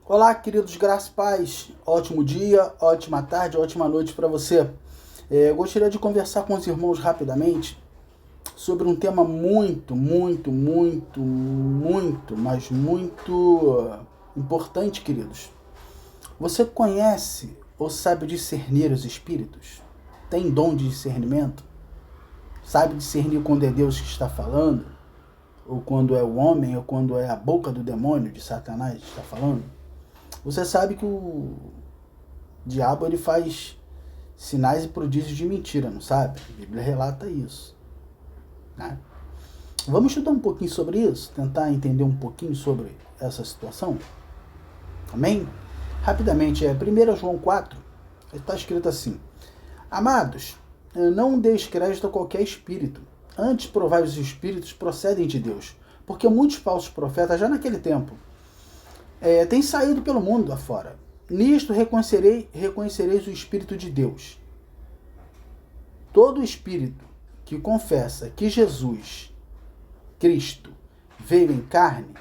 Olá, queridos, graça e paz. Ótimo dia, ótima tarde, ótima noite para você. Eu gostaria de conversar com os irmãos rapidamente sobre um tema mas muito importante, queridos. Você conhece ou sabe discernir os espíritos? Tem dom de discernimento? Sabe discernir quando é Deus que está falando? Ou quando é o homem, ou quando é a boca do demônio, de Satanás, que está falando? Você sabe que o diabo ele faz sinais e prodígios de mentira, não sabe? A Bíblia relata isso, né? Vamos estudar um pouquinho sobre isso, tentar entender um pouquinho sobre essa situação? Amém? Rapidamente, 1 João 4, está escrito assim: Amados, não deis crédito a qualquer espírito, antes provai os espíritos procedem de Deus, porque muitos falsos profetas, já naquele tempo, têm saído pelo mundo afora. Nisto reconhecereis o Espírito de Deus. Todo espírito que confessa que Jesus, Cristo, veio em carne,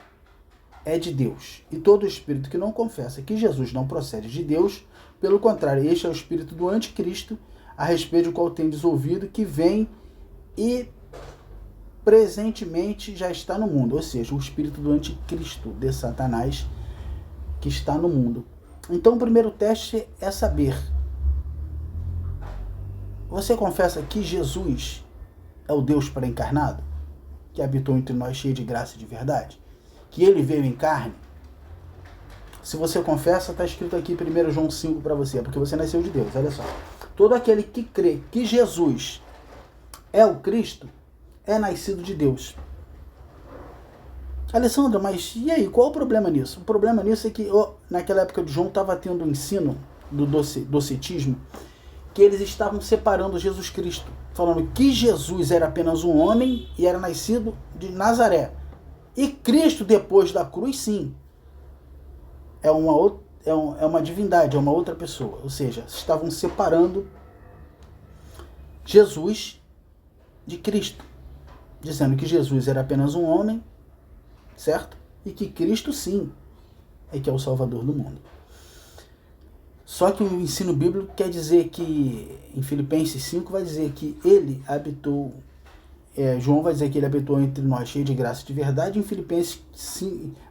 é de Deus. E todo espírito que não confessa que Jesus não procede de Deus, pelo contrário, este é o espírito do anticristo, a respeito do qual tendes ouvido, que vem e presentemente já está no mundo. Ou seja, o espírito do anticristo, de Satanás, que está no mundo. Então, o primeiro teste é saber: você confessa que Jesus é o Deus pré-encarnado, que habitou entre nós cheio de graça e de verdade? Que ele veio em carne? Se você confessa, está escrito aqui 1 João 5 para você, porque você nasceu de Deus. Olha só. Todo aquele que crê que Jesus é o Cristo é nascido de Deus. Alessandra, mas e aí, qual o problema nisso? O problema nisso é que naquela época de João estava tendo um ensino do docetismo, que eles estavam separando Jesus Cristo, falando que Jesus era apenas um homem e era nascido de Nazaré. E Cristo, depois da cruz, sim, é uma divindade, é uma outra pessoa. Ou seja, estavam separando Jesus de Cristo, dizendo que Jesus era apenas um homem, certo? E que Cristo, sim, é que é o Salvador do mundo. Só que o ensino bíblico quer dizer que, em Filipenses 5, vai dizer que ele habitou, João vai dizer que ele habitou entre nós, cheio de graça e de verdade. Em Filipenses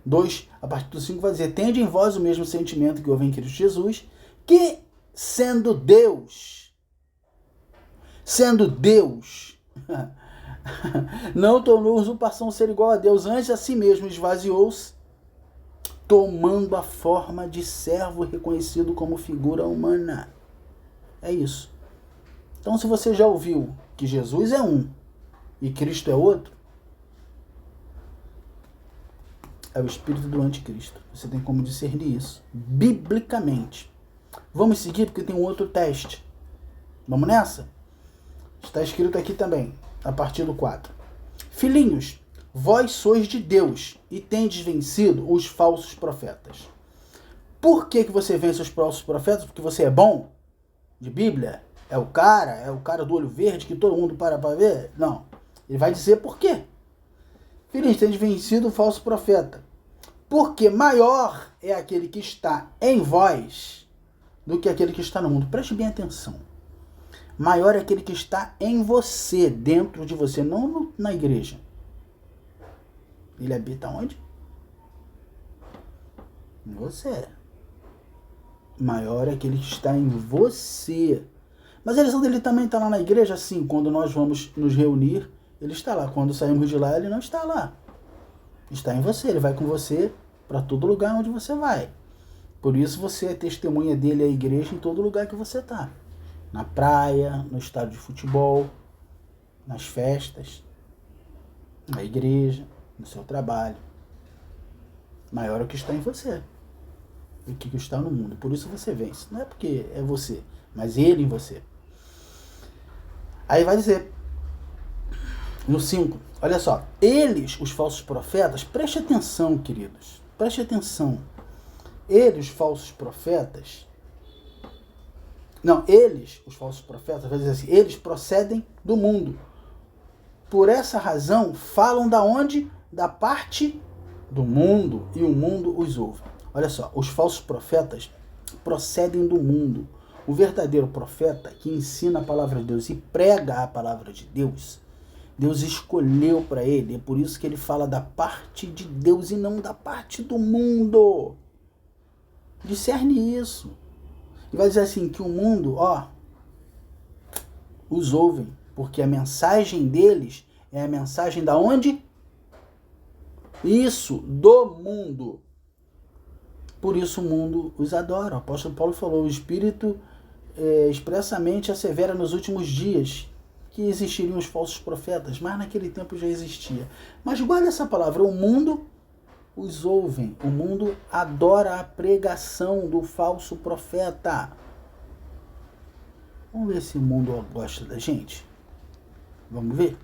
2, a partir do 5, vai dizer: tende em vós o mesmo sentimento que houve em Cristo Jesus, que, sendo Deus, não tornou usurpação ser igual a Deus, antes a si mesmo esvaziou-se, tomando a forma de servo, reconhecido como figura humana. É isso. Então, se você já ouviu que Jesus é um e Cristo é outro, é o espírito do anticristo. Você tem como discernir isso biblicamente. Vamos seguir, porque tem um outro teste. Vamos nessa? Está escrito aqui também, a partir do 4. Filhinhos, vós sois de Deus e tendes vencido os falsos profetas. Por que você vence os falsos profetas? Porque você é bom? De Bíblia? É o cara do olho verde que todo mundo para ver? Não. Ele vai dizer por quê. Filhinhos, tendes vencido o falso profeta. Porque maior é aquele que está em vós do que aquele que está no mundo. Preste bem atenção. Maior é aquele que está em você, dentro de você, não na igreja. Ele habita onde? Em você. Maior é aquele que está em você. Mas ele também está lá na igreja? Sim, quando nós vamos nos reunir, ele está lá. Quando saímos de lá, ele não está lá. Está em você, ele vai com você para todo lugar onde você vai. Por isso você é testemunha dele, a igreja, em todo lugar que você está. Na praia, no estádio de futebol, nas festas, na igreja, no seu trabalho. Maior é o que está em você do que está no mundo. Por isso você vence. Não é porque é você, mas ele em você. Aí vai dizer, no 5, olha só. Eles, os falsos profetas, preste atenção, queridos. Preste atenção. Eles, os falsos profetas... Não, os falsos profetas, vai dizer assim, eles procedem do mundo. Por essa razão, falam da onde? Da parte do mundo, e o mundo os ouve. Olha só, os falsos profetas procedem do mundo. O verdadeiro profeta que ensina a palavra de Deus e prega a palavra de Deus, Deus escolheu para ele. É por isso que ele fala da parte de Deus e não da parte do mundo. Discerne isso. E vai dizer assim, que o mundo, os ouvem, porque a mensagem deles é a mensagem da onde? Isso, do mundo. Por isso o mundo os adora. O apóstolo Paulo falou, o Espírito expressamente assevera nos últimos dias que existiriam os falsos profetas, mas naquele tempo já existia. Mas guarda essa palavra, o mundo os ouvem, o mundo adora a pregação do falso profeta. Vamos ver se o mundo gosta da gente. Vamos ver?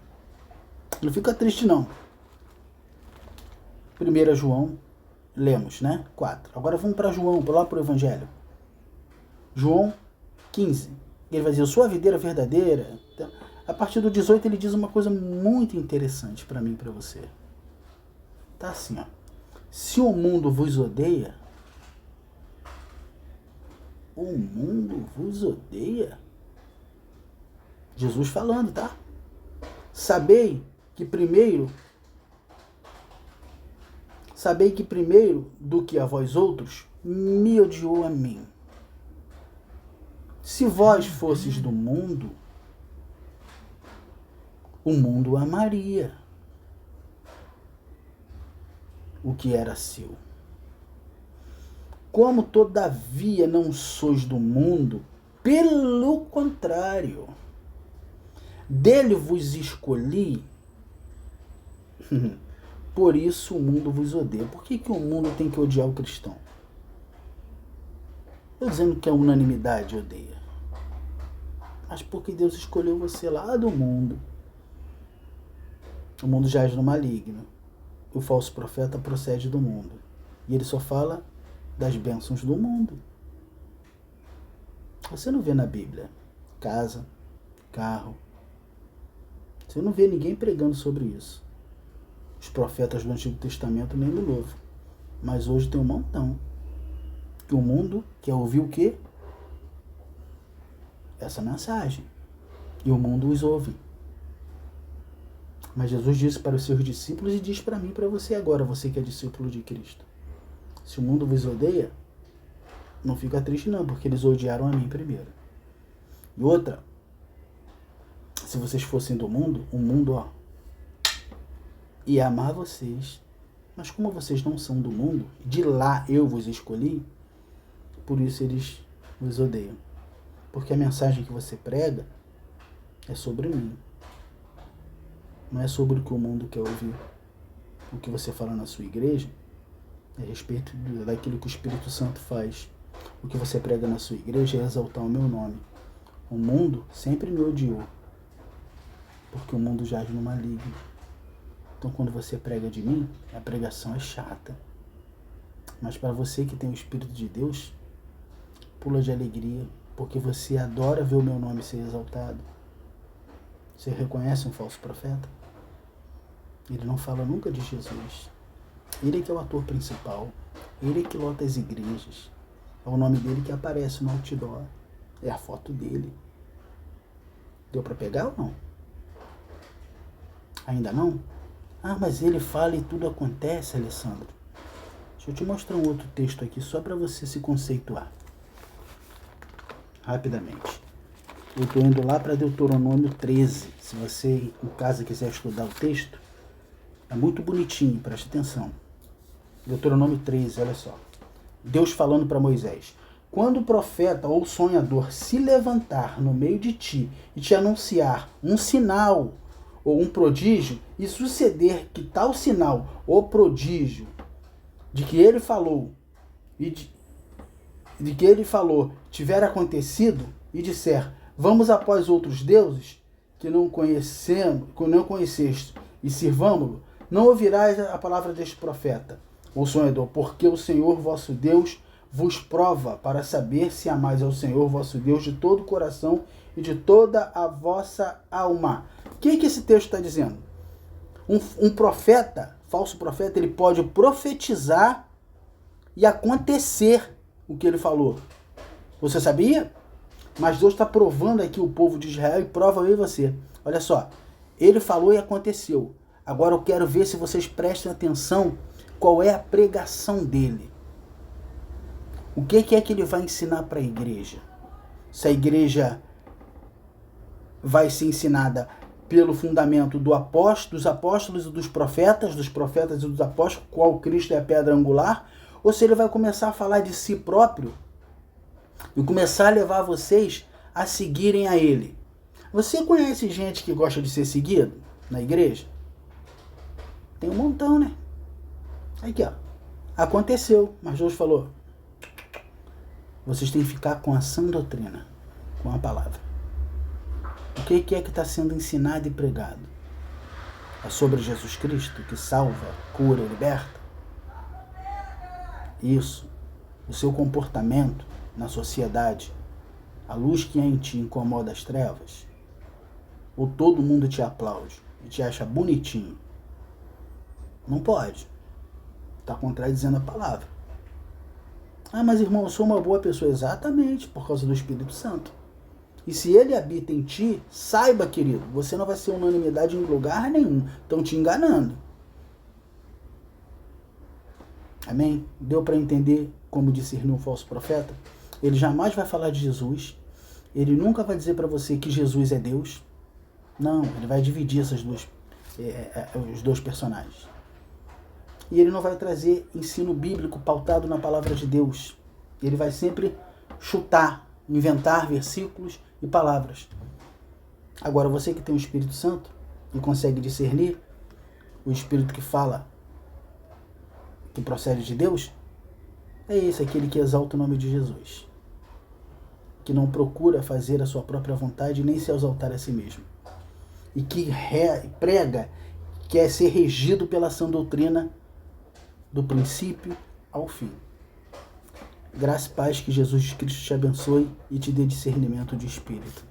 Não fica triste não. 1 João, lemos, né? 4. Agora vamos para João, lá para o Evangelho. João 15. Ele vai dizer, eu sou a videira verdadeira. Então, a partir do 18 ele diz uma coisa muito interessante para mim e para você. Tá assim, ó. Se o mundo vos odeia, o mundo vos odeia? Jesus falando, tá? Sabei que primeiro do que a vós outros, me odiou a mim. Se vós fosses do mundo, o mundo amaria o que era seu. Como todavia não sois do mundo, pelo contrário, dele vos escolhi, por isso o mundo vos odeia. Por que o mundo tem que odiar o cristão? Estou dizendo que a unanimidade odeia. Mas porque Deus escolheu você lá do mundo. O mundo jaz no maligno. O falso profeta procede do mundo. E ele só fala das bênçãos do mundo. Você não vê na Bíblia casa, carro. Você não vê ninguém pregando sobre isso. Os profetas do Antigo Testamento nem do Novo. Mas hoje tem um montão. Que o mundo quer ouvir o quê? Essa mensagem. E o mundo os ouve. Mas Jesus disse para os seus discípulos e diz para mim e para você agora, você que é discípulo de Cristo. Se o mundo vos odeia, não fica triste não, porque eles odiaram a mim primeiro. E outra, se vocês fossem do mundo, o mundo ia amar vocês. Mas como vocês não são do mundo, de lá eu vos escolhi, por isso eles vos odeiam. Porque a mensagem que você prega é sobre mim. Não é sobre o que o mundo quer ouvir. O que você fala na sua igreja é a respeito daquilo que o Espírito Santo faz. O que você prega na sua igreja é exaltar o meu nome. O mundo sempre me odiou. Porque o mundo jaz no maligno. Então quando você prega de mim, a pregação é chata. Mas para você que tem o Espírito de Deus, pula de alegria. Porque você adora ver o meu nome ser exaltado. Você reconhece um falso profeta? Ele não fala nunca de Jesus. Ele é que é o ator principal. Ele é que lota as igrejas. É o nome dele que aparece no outdoor. É a foto dele. Deu para pegar ou não? Ainda não? Ah, mas ele fala e tudo acontece, Alessandro. Deixa eu te mostrar um outro texto aqui só para você se conceituar. Rapidamente. Eu estou indo lá para Deuteronômio 13. Se você, em casa, quiser estudar o texto, é muito bonitinho, preste atenção. Deuteronômio 13, olha só. Deus falando para Moisés. Quando o profeta ou sonhador se levantar no meio de ti e te anunciar um sinal ou um prodígio, e suceder que tal sinal ou prodígio de que ele falou tiver acontecido, e disser, vamos após outros deuses que não conheceste e sirvamo-lo, não ouvirás a palavra deste profeta ou sonhador, porque o Senhor vosso Deus vos prova para saber se amais ao Senhor vosso Deus de todo o coração e de toda a vossa alma. O que esse texto está dizendo? Um profeta, falso profeta, ele pode profetizar e acontecer o que ele falou. Você sabia? Mas Deus está provando aqui o povo de Israel e prova eu e você. Olha só, ele falou e aconteceu. Agora eu quero ver se vocês prestem atenção qual é a pregação dele. O que é que ele vai ensinar para a igreja? Se a igreja vai ser ensinada pelo fundamento dos apóstolos e dos profetas e dos apóstolos, qual Cristo é a pedra angular, ou se ele vai começar a falar de si próprio e começar a levar vocês a seguirem a ele. Você conhece gente que gosta de ser seguido na igreja? Tem um montão, né? Aqui, ó. Aconteceu, mas Deus falou: vocês têm que ficar com a sã doutrina, com a palavra. O que é que está sendo ensinado e pregado? É sobre Jesus Cristo, que salva, cura e liberta? Isso. O seu comportamento na sociedade, a luz que há em ti incomoda as trevas? Ou todo mundo te aplaude e te acha bonitinho? Não pode. Está contradizendo a palavra. Ah, mas irmão, eu sou uma boa pessoa. Exatamente, por causa do Espírito Santo. E se ele habita em ti, saiba, querido, você não vai ser unanimidade em lugar nenhum. Estão te enganando. Amém? Deu para entender como discernir um falso profeta? Ele jamais vai falar de Jesus. Ele nunca vai dizer para você que Jesus é Deus. Não, ele vai dividir os dois personagens. E ele não vai trazer ensino bíblico pautado na palavra de Deus. Ele vai sempre chutar, inventar versículos e palavras. Agora, você que tem o Espírito Santo e consegue discernir o Espírito que fala, que procede de Deus, é esse, aquele que exalta o nome de Jesus, que não procura fazer a sua própria vontade nem se exaltar a si mesmo, e que prega, quer ser regido pela sã doutrina do princípio ao fim. Graça e paz, que Jesus Cristo te abençoe e te dê discernimento de espírito.